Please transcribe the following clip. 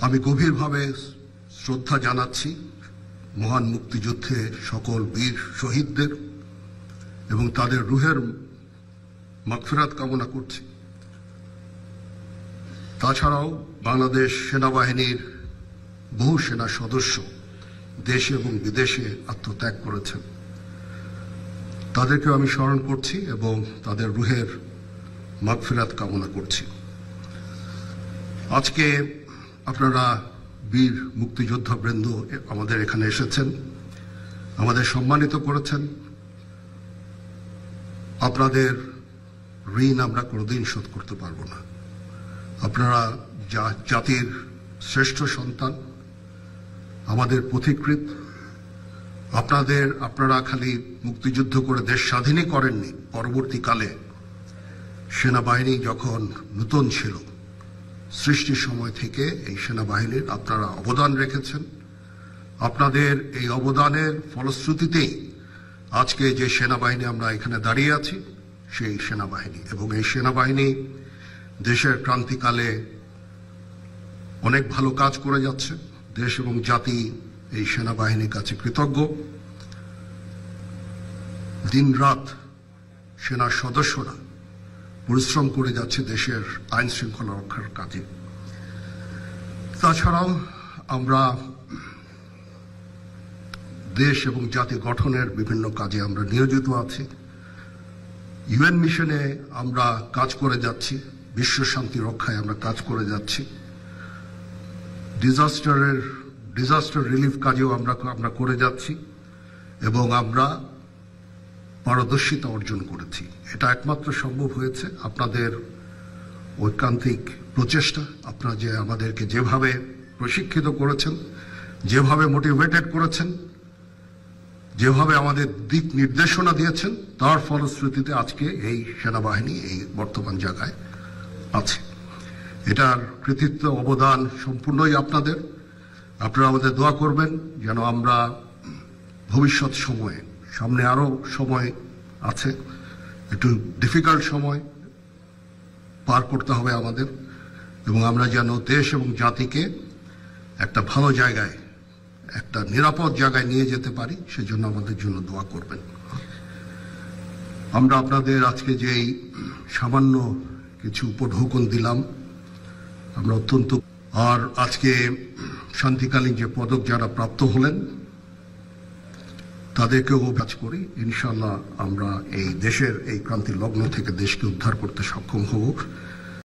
আমি গভীরভাবে শ্রদ্ধা জানাচ্ছি মহান মুক্তিযুদ্ধে সকল বীর শহীদদের এবং তাদের রুহের মাগফিরাত কামনা করছি। তাছাড়াও বাংলাদেশ সেনাবাহিনীর বহু সেনা সদস্য দেশে এবং বিদেশে আত্মত্যাগ করেছেন, তাদেরকেও আমি স্মরণ করছি এবং তাদের রুহের মাগফিরাত কামনা করছি। আজকে আপনারা বীর মুক্তিযোদ্ধা বৃন্দ আমাদের এখানে এসেছেন, আমাদের সম্মানিত করেছেন। আপনাদের ঋণ আমরা কোনোদিন শোধ করতে পারবো না। আপনারা জাতির শ্রেষ্ঠ সন্তান, আমাদের পথিকৃৎ। আপনারা খালি মুক্তিযুদ্ধ করে দেশ স্বাধীনই করেননি, পরবর্তীকালে সেনাবাহিনী যখন নতুন ছিল, সৃষ্টির সময় থেকে এই সেনাবাহিনীর আপনারা অবদান রেখেছেন। আপনাদের এই অবদানের ফলশ্রুতিতেই আজকে যে সেনাবাহিনী আমরা এখানে দাঁড়িয়ে আছি, সেই সেনাবাহিনী, এবং এই সেনাবাহিনী দেশের ক্রান্তিকালে অনেক ভালো কাজ করে যাচ্ছে। দেশ এবং জাতি এই সেনাবাহিনীর কাছে কৃতজ্ঞ। দিনরাত সেনার সদস্যরা পরিশ্রম করে যাচ্ছে দেশের আইন শৃঙ্খলা রক্ষার কাজে। তাছাড়াও আমরা দেশ এবং জাতি গঠনের বিভিন্ন কাজে আমরা নিয়োজিত আছি। ইউএন মিশনে আমরা কাজ করে যাচ্ছি, বিশ্ব শান্তি রক্ষায় আমরা কাজ করে যাচ্ছি। ডিজাস্টার রিলিফ কাজেও আমরা করে যাচ্ছি এবং আমরা পারদর্শিতা অর্জন করেছি। এটা একমাত্র সম্ভব হয়েছে আপনাদের ঐকান্তিক প্রচেষ্টা। আপনারা যে আমাদেরকে যেভাবে প্রশিক্ষিত করেছেন, যেভাবে মোটিভেটেড করেছেন, যেভাবে আমাদের দিক নির্দেশনা দিয়েছেন, তার ফলশ্রুতিতে আজকে এই সেনাবাহিনী এই বর্তমান জায়গায় আছে। এটার কৃতিত্ব অবদান সম্পূর্ণই আপনাদের। আপনারা আমাদের দোয়া করবেন যেন আমরা ভবিষ্যৎ সময়ে, সামনে আরো সময় আছে, একটু ডিফিকাল্ট সময় পার করতে হবে আমাদের, এবং আমরা যেন দেশ এবং জাতিকে একটা ভালো জায়গায়, একটা নিরাপদ জায়গায় নিয়ে যেতে পারি, সেজন্য আমাদের জন্য দোয়া করবেন। আমরা আপনাদের আজকে যেই সামান্য কিছু উপঢৌকন দিলাম, আমরা অত্যন্ত, আর আজকে শান্তিকালীন যে পদক যারা প্রাপ্ত হলেন তাদেরকেও কাজ করি। ইনশাআল্লাহ আমরা এই দেশের এই ক্রান্তি লগ্ন থেকে দেশকে উদ্ধার করতে সক্ষম হব।